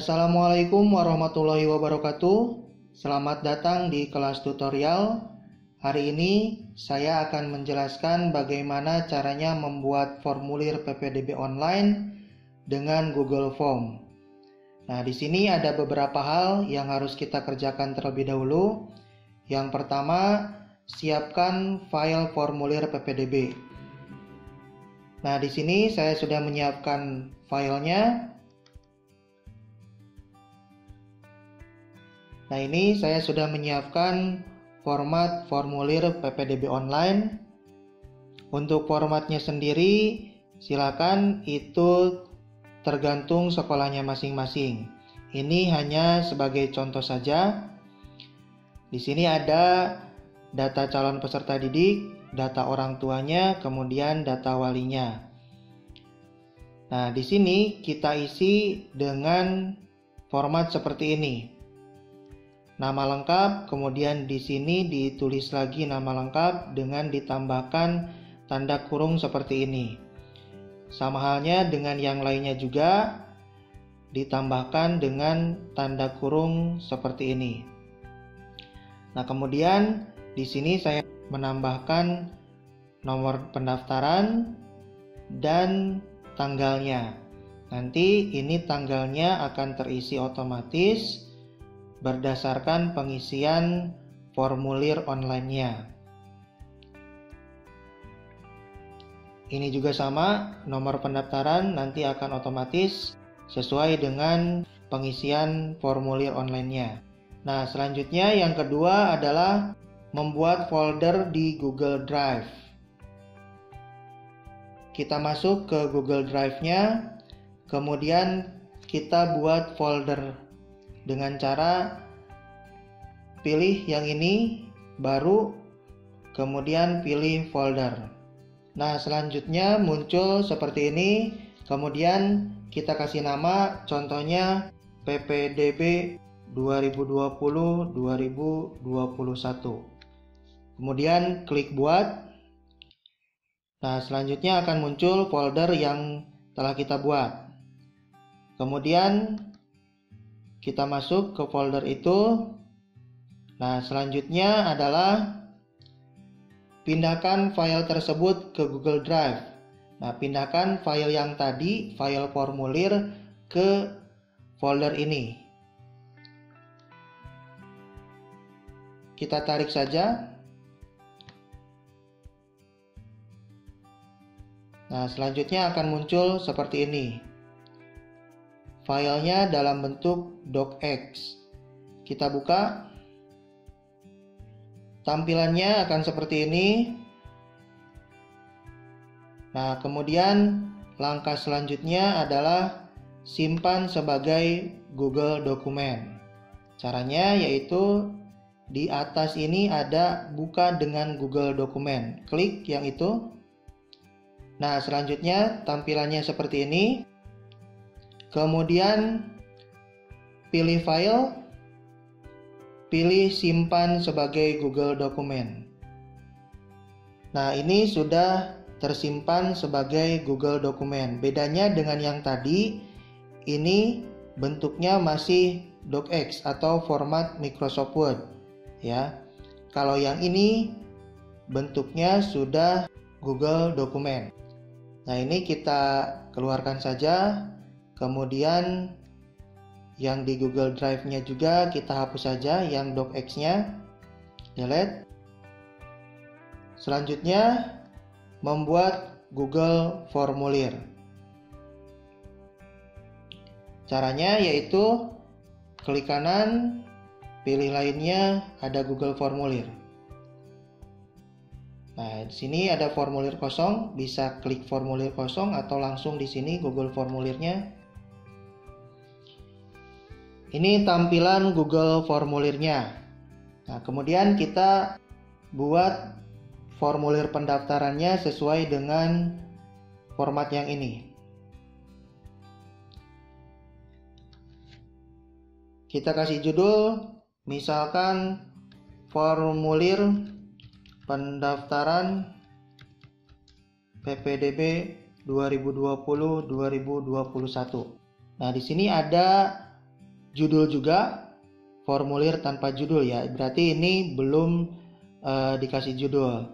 Assalamualaikum warahmatullahi wabarakatuh. Selamat datang di kelas tutorial. Hari ini saya akan menjelaskan bagaimana caranya membuat formulir PPDB online dengan Google Form. Nah, di sini ada beberapa hal yang harus kita kerjakan terlebih dahulu. Yang pertama, siapkan file formulir PPDB. Nah, di sini saya sudah menyiapkan filenya. Nah, ini saya sudah menyiapkan format formulir PPDB online. Untuk formatnya sendiri, silakan itu tergantung sekolahnya masing-masing. Ini hanya sebagai contoh saja. Di sini ada data calon peserta didik, data orang tuanya, kemudian data walinya. Nah, di sini kita isi dengan format seperti ini. Nama lengkap, kemudian di sini ditulis lagi nama lengkap dengan ditambahkan tanda kurung seperti ini. Sama halnya dengan yang lainnya juga ditambahkan dengan tanda kurung seperti ini. Nah, kemudian di sini saya menambahkan nomor pendaftaran dan tanggalnya. Nanti ini tanggalnya akan terisi otomatis berdasarkan pengisian formulir online-nya. Ini juga sama, nomor pendaftaran nanti akan otomatis sesuai dengan pengisian formulir online-nya. Nah, selanjutnya yang kedua adalah membuat folder di Google Drive. Kita masuk ke Google Drive-nya, kemudian kita buat folder dengan cara pilih yang ini, baru kemudian pilih folder. Nah, selanjutnya muncul seperti ini, kemudian kita kasih nama, contohnya PPDB 2020-2021. Kemudian klik buat. Nah, selanjutnya akan muncul folder yang telah kita buat. Kemudian kita masuk ke folder itu. Nah, selanjutnya adalah pindahkan file tersebut ke Google Drive. Nah, pindahkan file yang tadi, file formulir, ke folder ini. Kita tarik saja. Nah, selanjutnya akan muncul seperti ini. Filenya dalam bentuk docx. Kita buka. Tampilannya akan seperti ini. Nah, kemudian langkah selanjutnya adalah simpan sebagai Google Dokumen. Caranya yaitu di atas ini ada buka dengan Google Dokumen. Klik yang itu. Nah, selanjutnya tampilannya seperti ini. Kemudian pilih file, pilih simpan sebagai Google Dokumen. Nah, ini sudah tersimpan sebagai Google Dokumen. Bedanya dengan yang tadi, ini bentuknya masih docx atau format Microsoft Word, ya. Kalau yang ini bentuknya sudah Google Dokumen. Nah, ini kita keluarkan saja. Kemudian yang di Google Drive-nya juga kita hapus saja yang docx-nya. Delete. Selanjutnya membuat Google Formulir. Caranya yaitu klik kanan, pilih lainnya, ada Google Formulir. Nah, di sini ada formulir kosong, bisa klik formulir kosong atau langsung di sini Google Formulirnya. Ini tampilan Google Formulirnya. Nah, kemudian kita buat formulir pendaftarannya sesuai dengan format yang ini. Kita kasih judul, misalkan formulir pendaftaran PPDB 2020-2021. Nah, di sini ada judul juga, formulir tanpa judul ya. Berarti ini belum dikasih judul.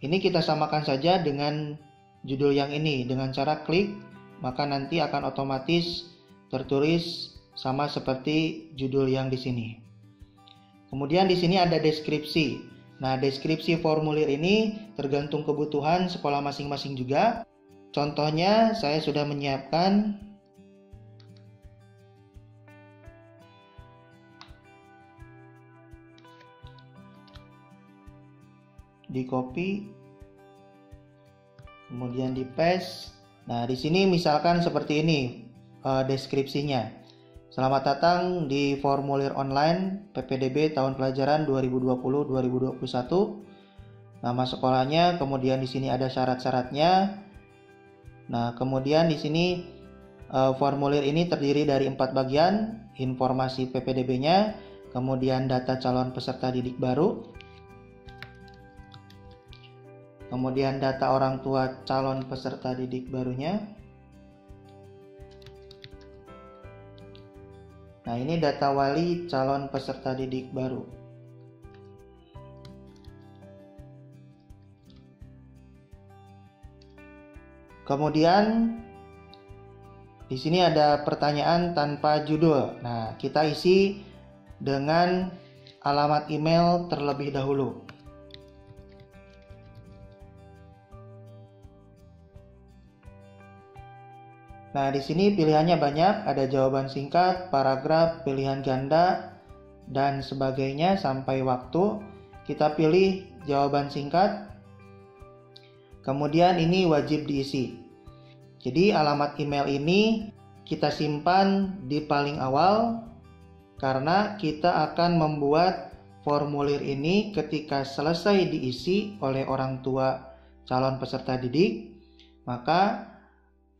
Ini kita samakan saja dengan judul yang ini dengan cara klik, maka nanti akan otomatis tertulis sama seperti judul yang di sini. Kemudian di sini ada deskripsi. Nah, deskripsi formulir ini tergantung kebutuhan sekolah masing-masing juga. Contohnya saya sudah menyiapkan di copy, kemudian di paste. Nah, di sini misalkan seperti ini deskripsinya. Selamat datang di formulir online PPDB tahun pelajaran 2020-2021. Nama sekolahnya, kemudian di sini ada syarat-syaratnya. Nah, kemudian di sini formulir ini terdiri dari 4 bagian: informasi PPDB-nya, kemudian data calon peserta didik baru, kemudian data orang tua calon peserta didik barunya. Nah, ini data wali calon peserta didik baru. Kemudian di sini ada pertanyaan tanpa judul. Nah, kita isi dengan alamat email terlebih dahulu. Nah, di sini pilihannya banyak, ada jawaban singkat, paragraf, pilihan ganda, dan sebagainya sampai waktu. Kita pilih jawaban singkat. Kemudian ini wajib diisi. Jadi alamat email ini kita simpan di paling awal karena kita akan membuat formulir ini ketika selesai diisi oleh orang tua calon peserta didik, maka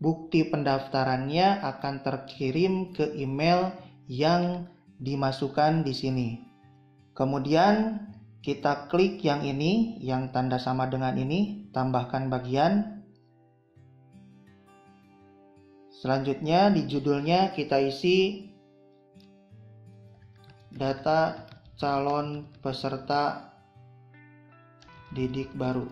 bukti pendaftarannya akan terkirim ke email yang dimasukkan di sini. Kemudian kita klik yang ini, yang tanda sama dengan ini, tambahkan bagian. Selanjutnya di judulnya kita isi data calon peserta didik baru.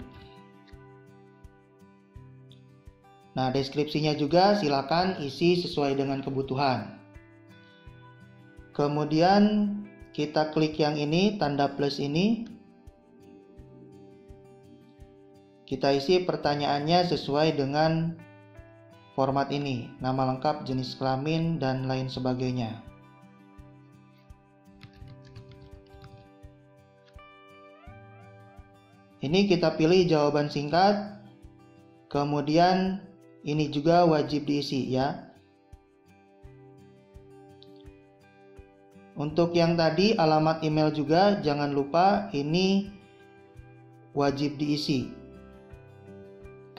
Nah, deskripsinya juga silakan isi sesuai dengan kebutuhan. Kemudian kita klik yang ini, tanda plus ini. Kita isi pertanyaannya sesuai dengan format ini, nama lengkap, jenis kelamin, dan lain sebagainya. Ini kita pilih jawaban singkat, kemudian ini juga wajib diisi ya. Untuk yang tadi alamat email juga jangan lupa ini wajib diisi.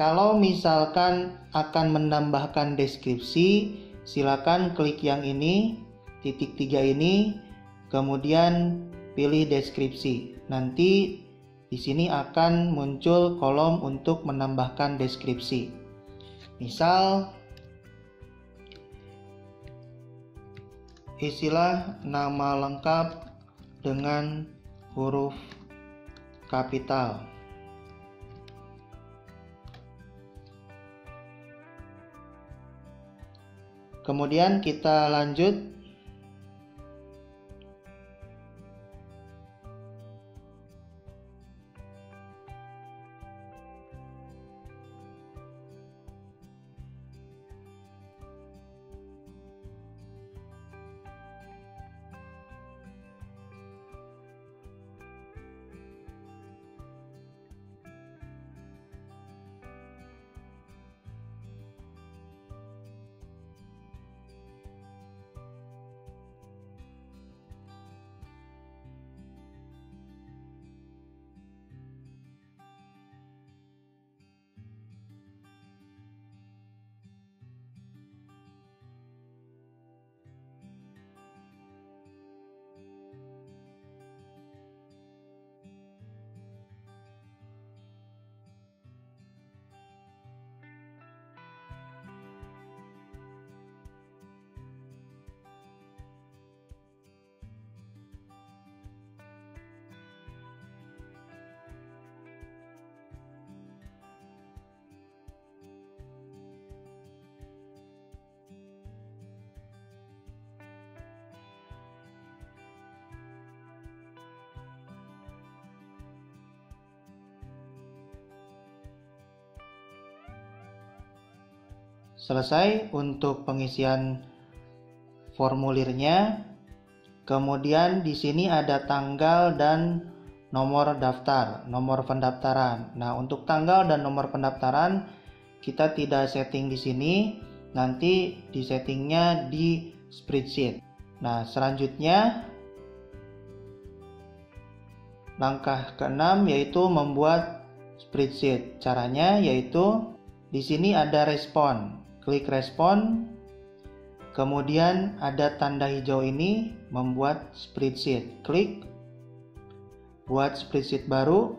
Kalau misalkan akan menambahkan deskripsi, silakan klik yang ini, titik 3 ini, kemudian pilih deskripsi. Nanti di sini akan muncul kolom untuk menambahkan deskripsi. Misal, isilah nama lengkap dengan huruf kapital. Kemudian kita lanjut. selesai untuk pengisian formulirnya. Kemudian di sini ada tanggal dan nomor daftar, nomor pendaftaran. Nah, untuk tanggal dan nomor pendaftaran kita tidak setting di sini, nanti di settingnya di spreadsheet. Nah, selanjutnya langkah ke-6 yaitu membuat spreadsheet. Caranya yaitu di sini ada respon, klik respon. Kemudian ada tanda hijau ini, membuat spreadsheet. Klik, buat spreadsheet baru,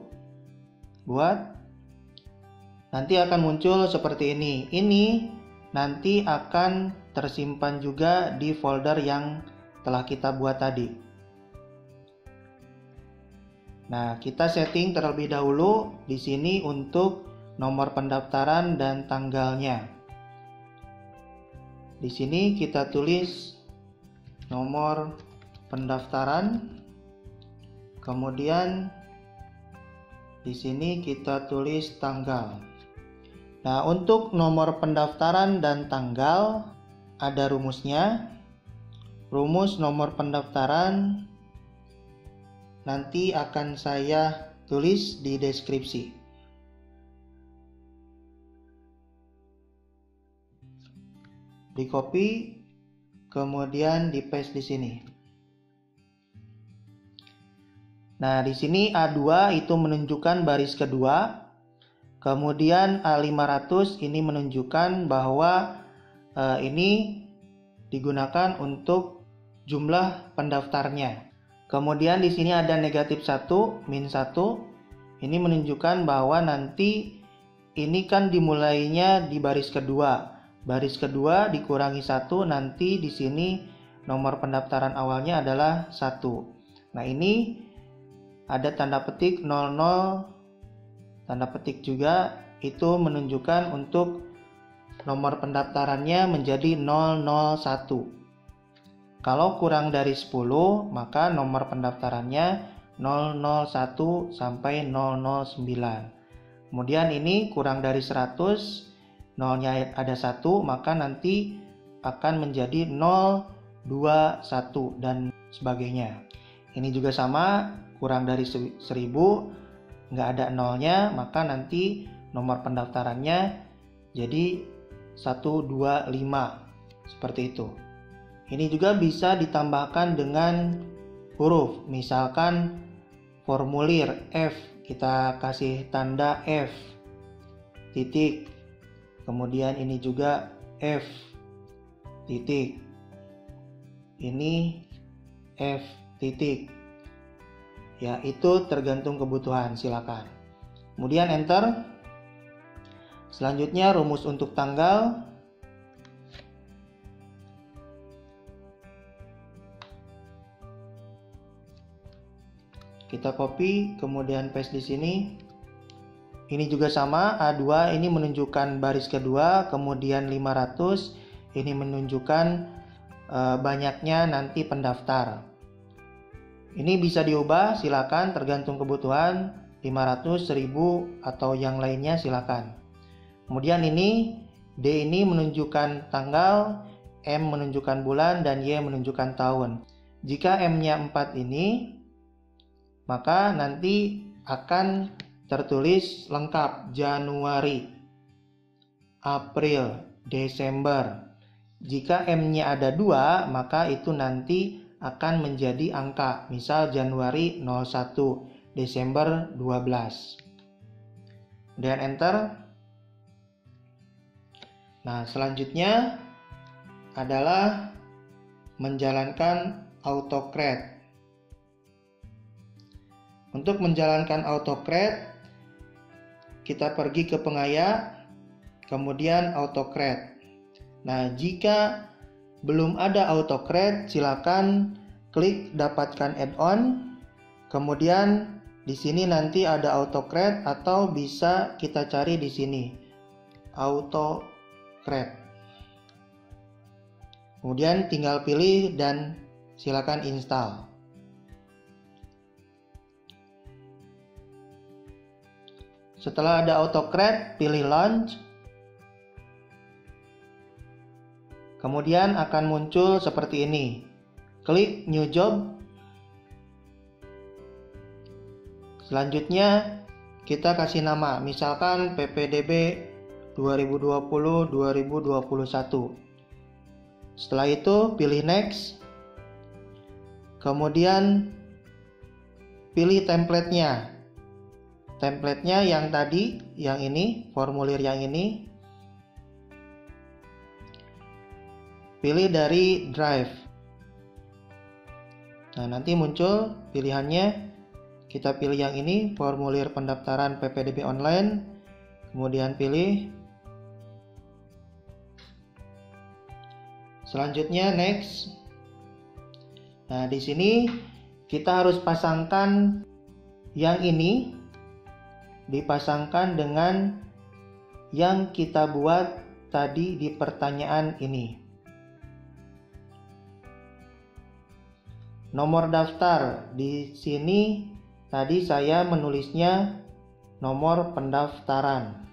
buat. Nanti akan muncul seperti ini. Ini nanti akan tersimpan juga di folder yang telah kita buat tadi. Nah, kita setting terlebih dahulu di sini untuk nomor pendaftaran dan tanggalnya. Di sini kita tulis nomor pendaftaran, kemudian di sini kita tulis tanggal. Nah, untuk nomor pendaftaran dan tanggal ada rumusnya. Rumus nomor pendaftaran nanti akan saya tulis di deskripsi. Di copy, kemudian di paste di sini. Nah, di sini A2 itu menunjukkan baris kedua, kemudian A500 ini menunjukkan bahwa ini digunakan untuk jumlah pendaftarnya. Kemudian di sini ada negatif 1, min 1, ini menunjukkan bahwa nanti ini kan dimulainya di baris kedua. Baris kedua dikurangi 1, nanti di sini nomor pendaftaran awalnya adalah 1. Nah, ini ada tanda petik 00, tanda petik juga itu menunjukkan untuk nomor pendaftarannya menjadi 001. Kalau kurang dari 10, maka nomor pendaftarannya 001 sampai 009. Kemudian ini kurang dari 100, nolnya ada 1, maka nanti akan menjadi 021 dan sebagainya. Ini juga sama, kurang dari 1000, nggak ada nolnya, maka nanti nomor pendaftarannya jadi 125, seperti itu. Ini juga bisa ditambahkan dengan huruf, misalkan formulir F, kita kasih tanda F, titik. Kemudian ini juga F, titik. Ini F, titik. Ya, itu tergantung kebutuhan, silakan. Kemudian enter. Selanjutnya rumus untuk tanggal. Kita copy, kemudian paste di sini. Ini juga sama, A2 ini menunjukkan baris kedua, kemudian 500 ini menunjukkan banyaknya nanti pendaftar. Ini bisa diubah, silakan, tergantung kebutuhan, 500, 1000 atau yang lainnya silakan. Kemudian ini D ini menunjukkan tanggal, M menunjukkan bulan, dan Y menunjukkan tahun. Jika M-nya 4 ini, maka nanti akan tertulis lengkap Januari, April, Desember. Jika M-nya ada 2, maka itu nanti akan menjadi angka. Misal Januari 01, Desember 12. Kemudian enter. Nah, selanjutnya adalah menjalankan AutoCred. Untuk menjalankan AutoCred, kita pergi ke pengaya, kemudian AutoCred. Nah, jika belum ada AutoCred, silakan klik dapatkan add-on. Kemudian di sini nanti ada AutoCred atau bisa kita cari di sini AutoCred. Kemudian tinggal pilih dan silakan install. Setelah ada AutoCred, pilih launch. Kemudian akan muncul seperti ini. Klik New Job. Selanjutnya kita kasih nama, misalkan PPDB 2020-2021. Setelah itu pilih Next. Kemudian pilih template-nya. Template-nya yang tadi, yang ini, formulir yang ini. Pilih dari Drive. Nah, nanti muncul pilihannya. Kita pilih yang ini, formulir pendaftaran PPDB online. Kemudian pilih. Selanjutnya Next. Nah, di sini kita harus pasangkan yang ini, dipasangkan dengan yang kita buat tadi di pertanyaan ini. Nomor daftar di sini tadi saya menulisnya nomor pendaftaran.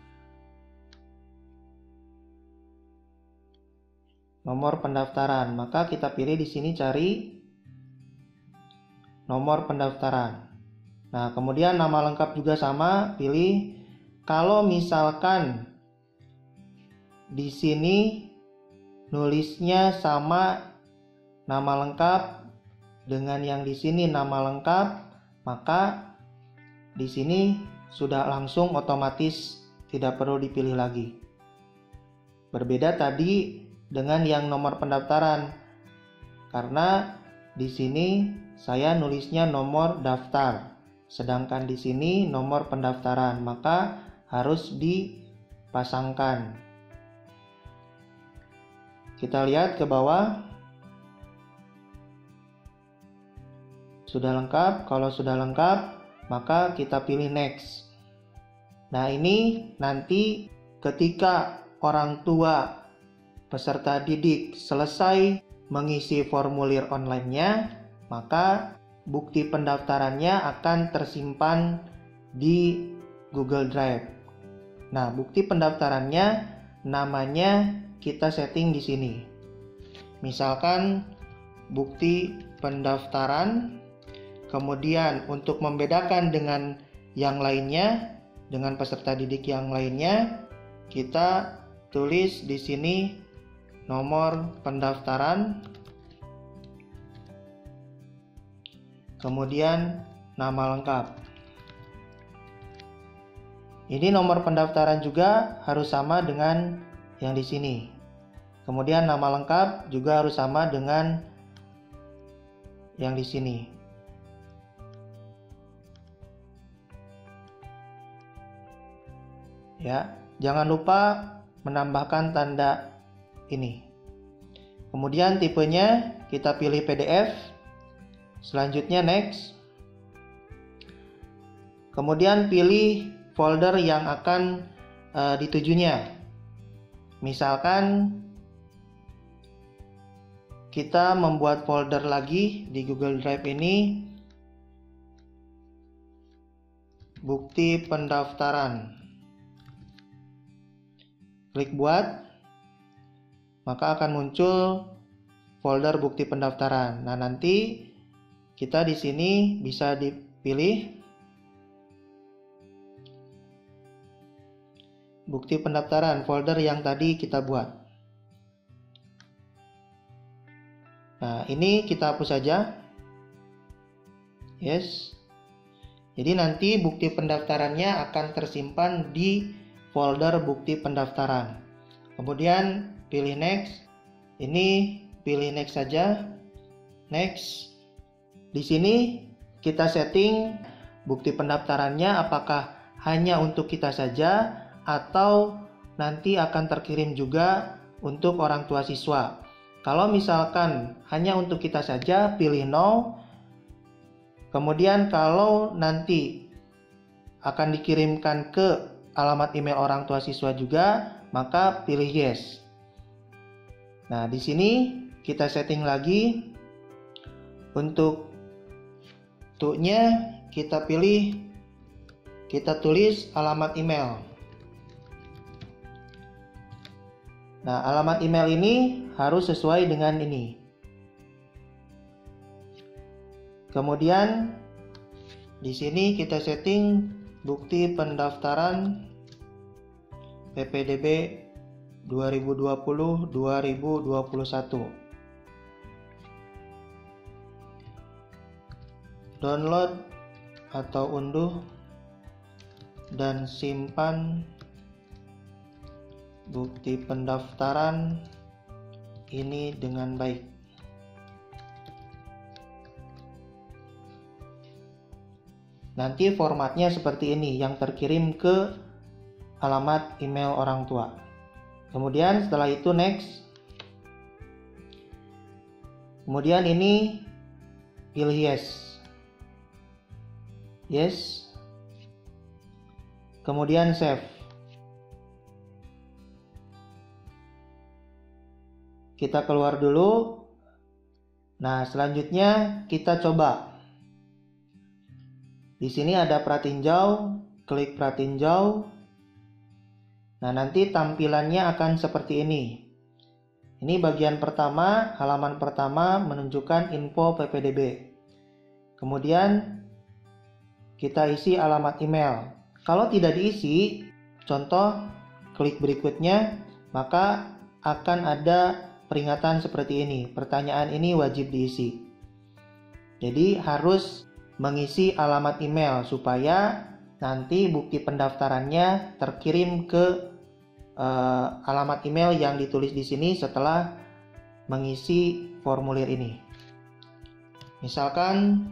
Nomor pendaftaran, maka kita pilih di sini cari nomor pendaftaran. Nah, kemudian nama lengkap juga sama, pilih. Kalau misalkan di sini nulisnya sama nama lengkap dengan yang di sini nama lengkap, maka di sini sudah langsung otomatis tidak perlu dipilih lagi. Berbeda tadi dengan yang nomor pendaftaran, karena di sini saya nulisnya nomor daftar, sedangkan di sini nomor pendaftaran, maka harus dipasangkan. Kita lihat ke bawah. Sudah lengkap? Kalau sudah lengkap, maka kita pilih Next. Nah, ini nanti ketika orang tua peserta didik selesai mengisi formulir online-nya, maka bukti pendaftarannya akan tersimpan di Google Drive. Nah, bukti pendaftarannya namanya kita setting di sini. Misalkan bukti pendaftaran. Kemudian untuk membedakan dengan yang lainnya, dengan peserta didik yang lainnya, kita tulis di sini nomor pendaftaran, kemudian nama lengkap. Ini nomor pendaftaran juga harus sama dengan yang di sini. Kemudian nama lengkap juga harus sama dengan yang di sini. Ya, jangan lupa menambahkan tanda ini. Kemudian tipenya kita pilih PDF. Selanjutnya Next. Kemudian pilih folder yang akan ditujunya. Misalkan kita membuat folder lagi di Google Drive ini, bukti pendaftaran. Klik buat, maka akan muncul folder bukti pendaftaran. Nah, nanti kita di sini bisa dipilih bukti pendaftaran, folder yang tadi kita buat. Nah, ini kita hapus saja. Yes. Jadi nanti bukti pendaftarannya akan tersimpan di folder bukti pendaftaran. Kemudian pilih Next. Ini pilih Next saja. Next. Di sini kita setting bukti pendaftarannya apakah hanya untuk kita saja atau nanti akan terkirim juga untuk orang tua siswa. Kalau misalkan hanya untuk kita saja, pilih No. Kemudian kalau nanti akan dikirimkan ke alamat email orang tua siswa juga, maka pilih Yes. Nah, di sini kita setting lagi. Untuk to-nya kita pilih, kita tulis alamat email. Nah, alamat email ini harus sesuai dengan ini. Kemudian di sini kita setting bukti pendaftaran PPDB 2020-2021. Download atau unduh dan simpan bukti pendaftaran ini dengan baik. Nanti formatnya seperti ini yang terkirim ke alamat email orang tua. Kemudian setelah itu next. Kemudian ini pilih yes. Yes. Kemudian save. Kita keluar dulu. Nah, selanjutnya kita coba. Di sini ada pratinjau, klik pratinjau. Nah, nanti tampilannya akan seperti ini. Ini bagian pertama, halaman pertama menunjukkan info PPDB. Kemudian kita isi alamat email. Kalau tidak diisi, contoh klik berikutnya, maka akan ada peringatan seperti ini. Pertanyaan ini wajib diisi. Jadi harus mengisi alamat email supaya nanti bukti pendaftarannya terkirim ke alamat email yang ditulis di sini setelah mengisi formulir ini. Misalkan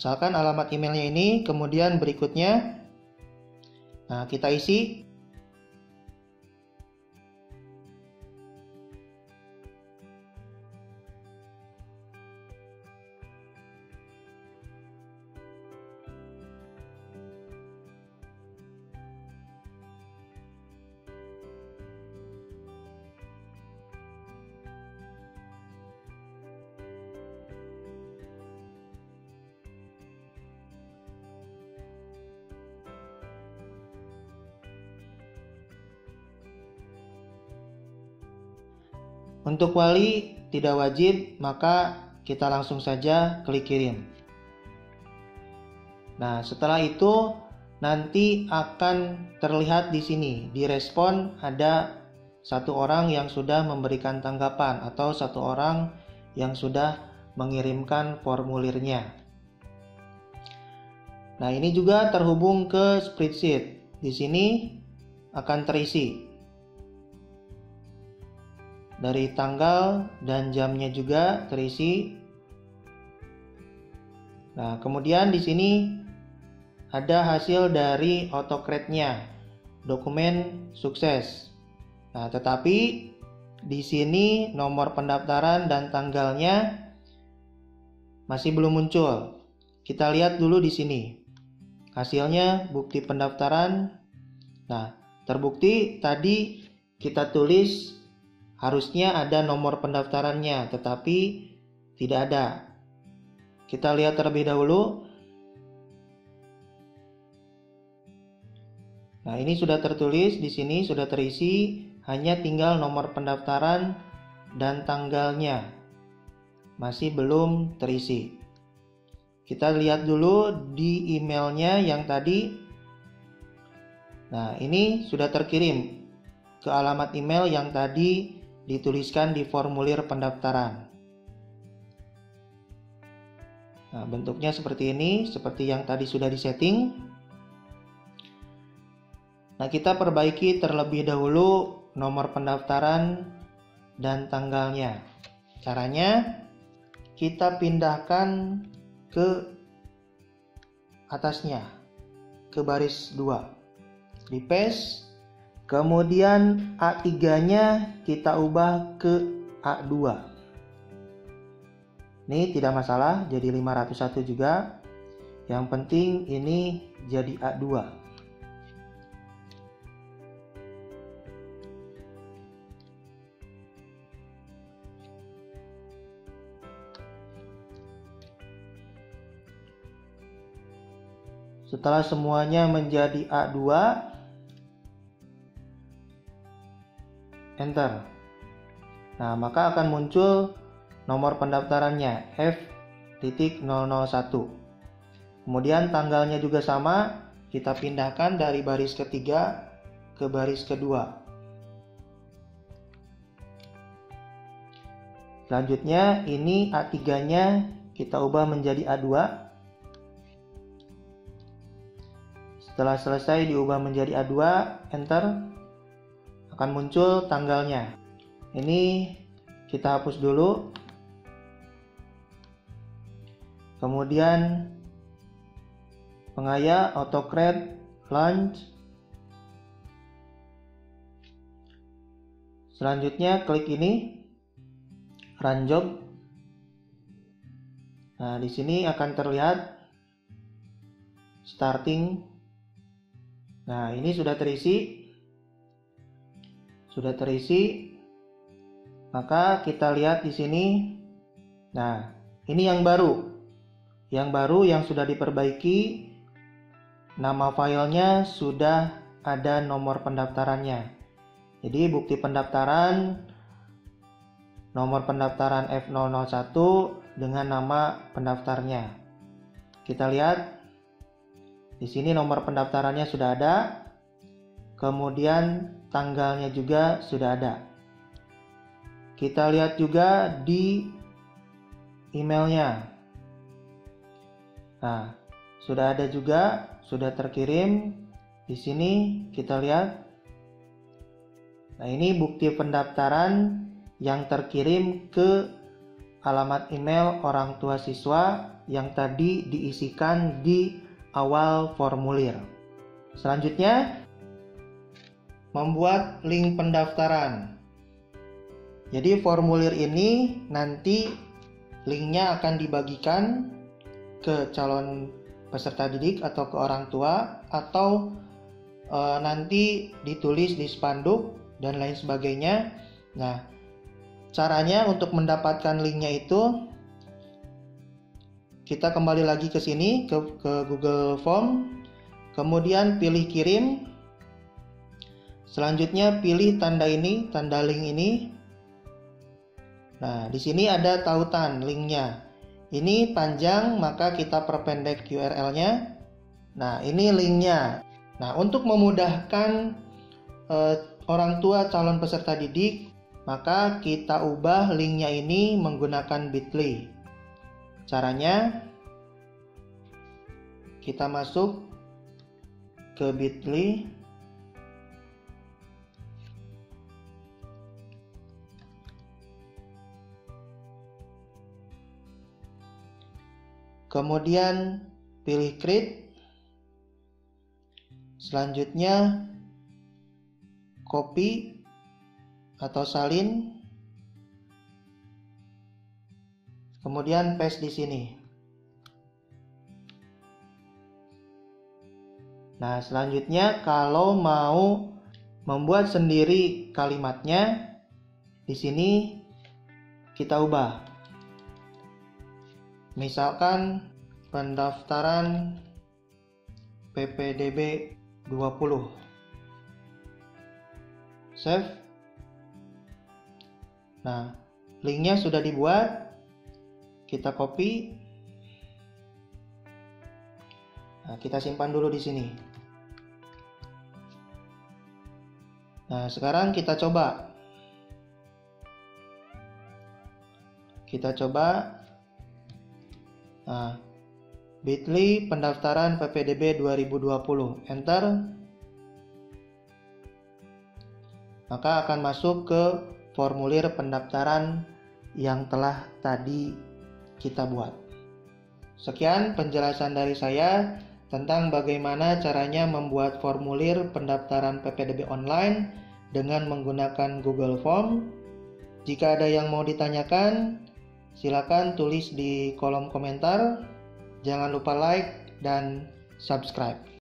alamat emailnya ini, kemudian berikutnya, nah kita isi. Untuk wali tidak wajib, maka kita langsung saja klik kirim. Nah, setelah itu nanti akan terlihat di sini, di respon ada satu orang yang sudah memberikan tanggapan atau satu orang yang sudah mengirimkan formulirnya. Nah, ini juga terhubung ke spreadsheet. Di sini akan terisi dari tanggal dan jamnya juga terisi. Nah, kemudian di sini ada hasil dari autocrate-nya, dokumen sukses. Nah, tetapi di sini nomor pendaftaran dan tanggalnya masih belum muncul. Kita lihat dulu di sini. Hasilnya bukti pendaftaran. Nah, terbukti tadi kita tulis harusnya ada nomor pendaftarannya, tetapi tidak ada. Kita lihat terlebih dahulu. Nah, ini sudah tertulis di sini, sudah terisi, hanya tinggal nomor pendaftaran dan tanggalnya. Masih belum terisi. Kita lihat dulu di emailnya yang tadi. Nah, ini sudah terkirim ke alamat email yang tadi dituliskan di formulir pendaftaran. Nah, bentuknya seperti ini, seperti yang tadi sudah disetting. Nah, kita perbaiki terlebih dahulu nomor pendaftaran dan tanggalnya. Caranya, kita pindahkan ke atasnya, ke baris 2. Di paste. Kemudian A3-nya kita ubah ke A2. Ini tidak masalah, jadi 501 juga. Yang penting ini jadi A2. Setelah semuanya menjadi A2, enter. Nah, maka akan muncul nomor pendaftarannya F.001. Kemudian tanggalnya juga sama, kita pindahkan dari baris ketiga ke baris kedua. Selanjutnya ini A3-nya kita ubah menjadi A2. Setelah selesai diubah menjadi A2, enter. Akan muncul tanggalnya. Ini kita hapus dulu. Kemudian pengaya AutoCreate launch. Selanjutnya klik ini run job. Nah, di sini akan terlihat starting. Nah, ini sudah terisi. Maka kita lihat di sini. Nah, ini yang baru. Yang sudah diperbaiki. Nama filenya sudah ada nomor pendaftarannya. Jadi bukti pendaftaran, nomor pendaftaran F001 dengan nama pendaftarnya. Kita lihat di sini nomor pendaftarannya sudah ada. Kemudian tanggalnya juga sudah ada. Kita lihat juga di emailnya. Nah, sudah ada juga, sudah terkirim. Di sini kita lihat. Nah, ini bukti pendaftaran yang terkirim ke alamat email orang tua siswa yang tadi diisikan di awal formulir. Selanjutnya, membuat link pendaftaran. Jadi formulir ini nanti linknya akan dibagikan ke calon peserta didik atau ke orang tua, atau nanti ditulis di spanduk dan lain sebagainya. Nah, caranya untuk mendapatkan linknya itu, kita kembali lagi ke sini, ke Google Form, kemudian pilih kirim. Selanjutnya pilih tanda ini, tanda link ini. Nah, di sini ada tautan linknya. Ini panjang, maka kita perpendek URL-nya. Nah, ini linknya. Nah, untuk memudahkan orang tua calon peserta didik, maka kita ubah linknya ini menggunakan Bitly. Caranya, kita masuk ke Bitly. Kemudian pilih create. Selanjutnya copy atau salin. Kemudian paste di sini. Nah, selanjutnya kalau mau membuat sendiri kalimatnya, di sini kita ubah. Misalkan pendaftaran PPDB 20. Save. Nah, linknya sudah dibuat. Kita copy. Nah, kita simpan dulu di sini. Nah, sekarang kita coba. Nah, Bitly pendaftaran PPDB 2020, enter. Maka akan masuk ke formulir pendaftaran yang telah tadi kita buat. Sekian penjelasan dari saya tentang bagaimana caranya membuat formulir pendaftaran PPDB online dengan menggunakan Google Form. Jika ada yang mau ditanyakan, silakan tulis di kolom komentar. Jangan lupa like dan subscribe.